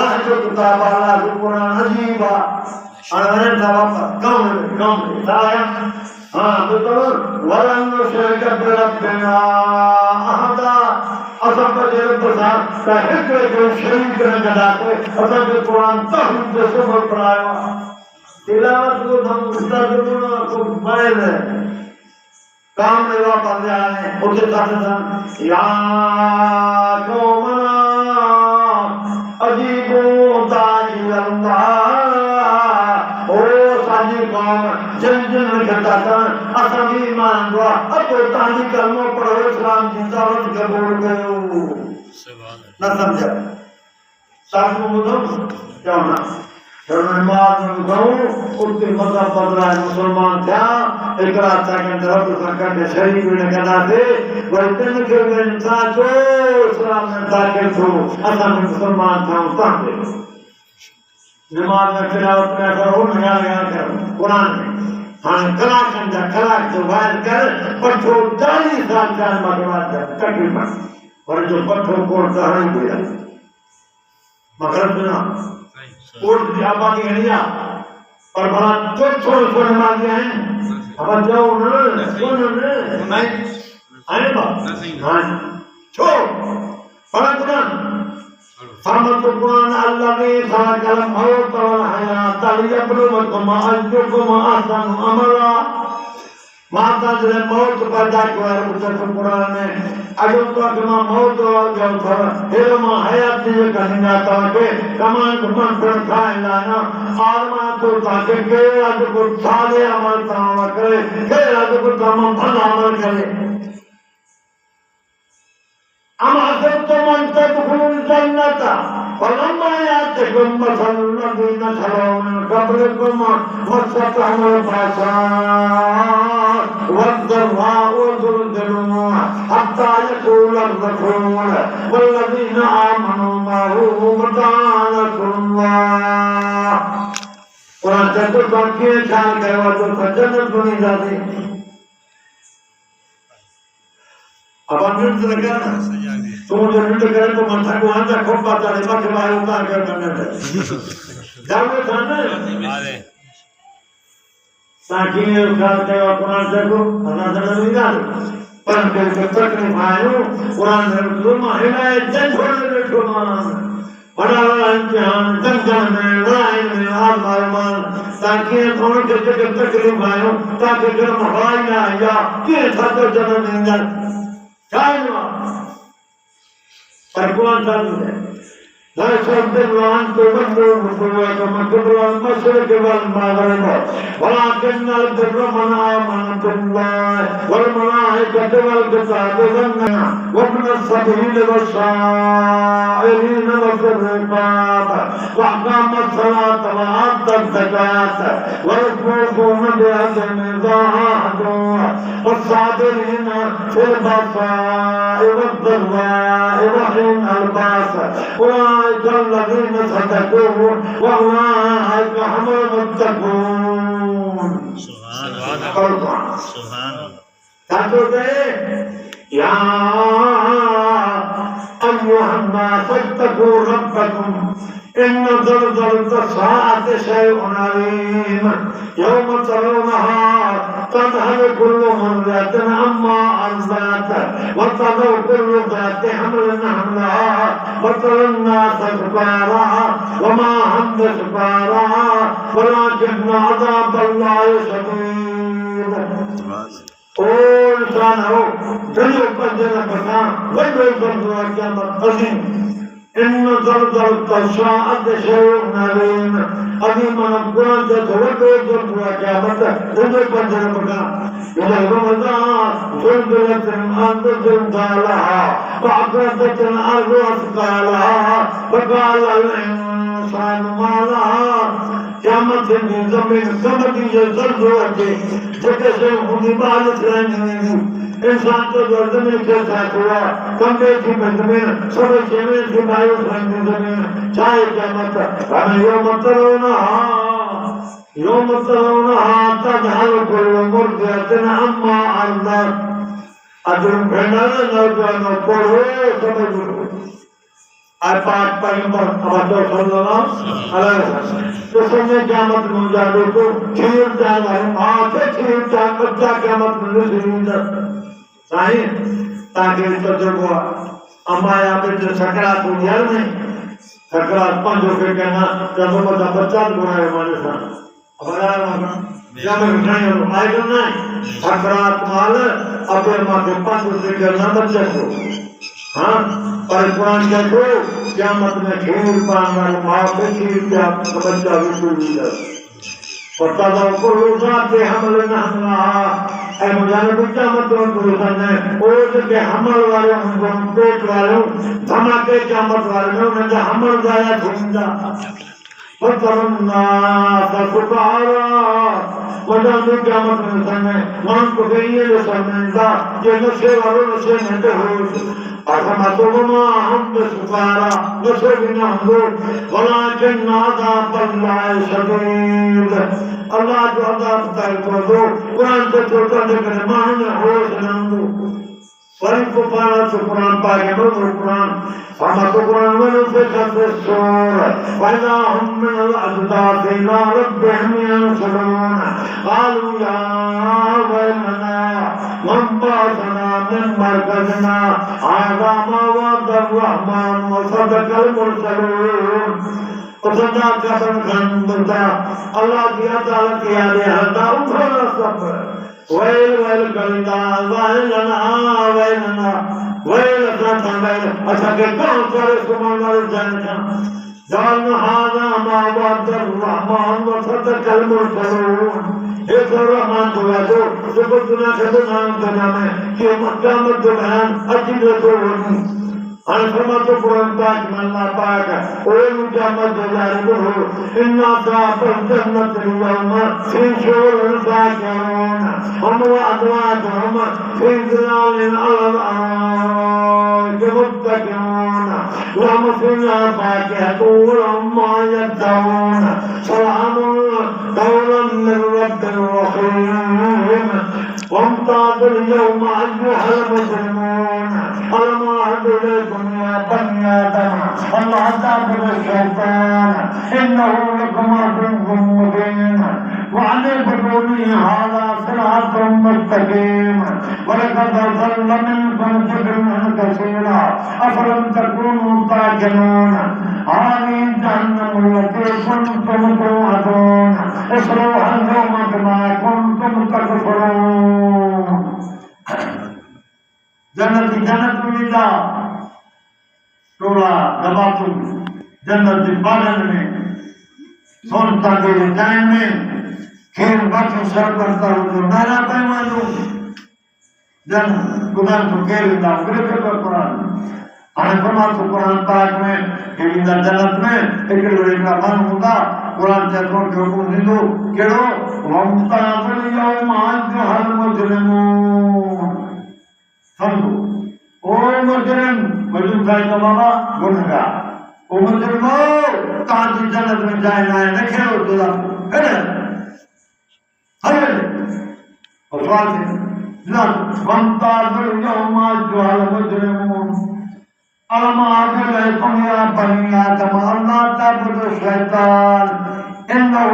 अल्लाह जो किताब वाला जो कुरान अजीब अरे तवा कम दाया हाँ तो वरन शरकत रब्बना अहदा असब जब प्रसाद कहते जो शरीक न गदाते असब कुरान तहु जो सब पढ़ाया तिलावत को हम उस्ताद को मायल काम में वापस जाने उसे साथ या कौमना अजीबो दाई अल्लाह ओ साजी कौम जन करता था असली मान दो अब तो तानी कलमों पढ़ो इस्लाम की दावत कबूल करो ना समझा साथ में बोलो क्या होना नमाज में गऊं उसके मतलब बदला मुसलमान था एक रात तक अंदर तो संकट के शरीर में कदा थे वर्तन के इंसान जो इस्लाम में दाखिल हो असल में मुसलमान था उसके नमाज में तिलावत में करो नया करो कुरान में हाँ कला जो वायर कर पठो 40 साल का मगवाद तकरीबन और जो पठो को दहन दिया मगर सुना और आबादी है पर बड़ा छोटे मार दिया है अब जाओ ना सुनो ना आए बात हाँ छो बड़ा कुरान सामत कुरान अल्लाह ने सारा कलम मौत और हयात लियब्लुवकुम अय्युकुम अहसनु अमला माता जब मौत पैदा किया उस कुरान में अजो तो कमा मौत जो था हेरमा हयात जो कहना था के कमान घुमन पर खाए लाना आत्मा तो ताके के आज को साले अमल तावा करे के आज को तमाम भला अमल करे अमा सब तो मन तक खुल जन्नता फलम्मा यातिकुम मसलुल लज़ीना खलौ मिन क़ब्लिकुम मस्सतहुमुल बअसाअ والضراء والزلزال حتى يقول الرسول والذين آمنوا معه متى نصر الله قرآن चतुर वाक्य ख्याल करवा तो सज्जन सुनी जाती अब अन्य लगा ना तो जो नृत्य करे तो माथा को आंधा खूब बात है बात बाहर उतार कर करने दे जाओ था ना ताकि ख्याल करवा कुरान से को अल्लाह ताला निकाल पर के तकलीफ आयो कुरान से जुमा है जन छोड़ने बैठो मान बड़ा बड़ा इम्तिहान जंगल में लड़ाई में आसमान ताकि थोड़ी के तकलीफ आयो ताकि गर्म हवा ना आया के था जन्म नहीं काय पर कुरान चालू है لا يصدق أن تبدوا وجوهكم قبل المشرق والمغرب ولكن البر من آمن بالله والملائكة والكتاب والنبيين وابن السبيل والسائلين وفي الرقاب وأقام الصلاة وآتى الزكاة والموفون بعهدهم إذا عاهدوا والصابرين في البأساء والضراء وحين البأس أولئك الذين صدقوا وأولئك هم المتقون سبحان الله يا أيها الناس اتقوا ربكم إن زلزلة الساعة شيء عليم يوم ترونها تذهل كل مرضعة عما أرضعت وتضع كل ذات حمل حملها وترى الناس سكارى وما هم بسكارى ولكن عذاب الله شديد और इंसान हो दिलों पर जला बना वही बंदुआ क्या मत इन ज़लज़ल तशाअत शैउन अलीम अभी मन कुरान से थोड़ा बंदुआ क्या मत दिलों पर जला बना इधर रमज़ान ज़लज़लतन अंद ज़लज़लहा वअक़रतन अर्ज़ असक़ालहा वक़ाल अल इंसान मा लहा क़यामत की ज़मीन समझी ये ज़लज़ल के जैसे उन्हीं बारिश रहेंगे इंसान तो जमीन के साथ हुआ कंधे की जमीन सब जमीन की वायु जमीन चाहे क्या मत हमें यो मत रोना तज़हल कुल्लु मुर्दिअतिन अम्मा अर्दअत अजर भेड़ा नौजवानों पढ़ो समझो पाक पैगंबर सल्लल्लाहु अलैहि वसल्लम तो समय क़यामत में जादो को खीर जान आके खीर जान बच्चा क़यामत में जिंदा साईं ताकि तजुर्बा अमाया बेटे सकरात यार में सकरात 5 रुपए कहना जब बच्चा बच्चा बुराए माने सा अब जब नहीं आएगा नहीं सकरात माल अबे मां के 5 रुपए कहना बच्चे को हाँ पर कुरान कहते क़यामत में खीर पाने वाले माँ से खीर का बच्चा बिल्कुल नहीं कर पता था को रोजाते हमल न हमला ऐ मुझे बच्चा मत रोज़ान है और के हमल वाले उनको पेट वाले धमाके क़यामत वाले उन्हें हमल जाया झुंडा फतरन्ना फसुकारा वजह से क़यामत में समय मान को गई है शर्मिंदा ये नशे वालों नशे में तो हो अहमदुमा हम सुकारा नशे बिना हम लोग वलाकिन नादा बल्लाए शदीद अल्लाह जो अज़ाब तय कर दो कुरान से छोटा लेकर मानो ने होश न दो वही को पाना तो कुरान पाएंगे तो कुरान हम तो कुरान में से सबसे सोर वैला हम में अज़दाद इला रब्बिहिम यंसुरून क़ालू या वैलना मन बासना min markazina hadha ma wa'ada ar-rahman wa sadaqa al-mursalun खुदा का बंदा अल्लाह की अदालत किया दे हदा उठना सब वैल वैल गंदा वैलना वैलना वैल था वैल अच्छा के कौन करे सुमान वाले जाने जान हाना मा वa'ada ar-rahman wa sadaqa al-mursalun एक रहमान दुआ दो जब दुनिया के नाम दुनिया में कि मक्का में जो बयान अजीब तो अनफरमा तो कुरान पाक में अल्लाह पाक ओए मुजामत जारी हो इन्ना साफल जन्नत यौमा फी शूर साकिरून हम व अज़वाजुहुम फी ज़िलालिन अलल मुत्तक़ून लहुम फ़ीहा फ़ाकिहतुन व अम्मा यदऊन सलामुन कौलन मिन रब्बिर रहीम वम्ताज़ुल यौमा अय्युहल मुजरिमून अलम अअद इलैकुम या बनी आदम अल्लाह ताअबुदु शैतान इन्नहु लकुम अदुव्वुन मुबीन वअन इब्दुनी हाज़ा सिरातुम मुस्तक़ीम वलक़द अज़ल्ल मिनकुम जिबिलन कसीरा अफलम तकूनू ताक़िलून हाज़िही जहन्नम अल्लती कुन्तुम तुअदून इस्लौहा यौमा बिमा कुन्तुम तकफुरून जन्नत में जा टोला दबातुम जन्नत बागन में सोनता के टाइम में खेल बाकी सर करता हूँ तो नारा पैमानू जन गुदान तो खेल दा ग्रेफे पर कुरान आने फरमा तो कुरान पाक में कि इंदा जन्नत में एक लोग का मन होता कुरान चेतों के हुक्म निदो केड़ो वम्ताज़ुल यौमा अय्युहल मुजरिमून समझो ओ मुजरिम मजूद भाई का बाबा गुनहगार ओ मुजरिमो ताजी जन्नत में जाए ना न खेलो तुला है ना अरे और सवाल है ना वम्ताज़ुल यौमा अय्युहल मुजरिमून अलम अअद इलैकुम या बनी आदम अल्लाह ताअबुदु शैतान इन्नहु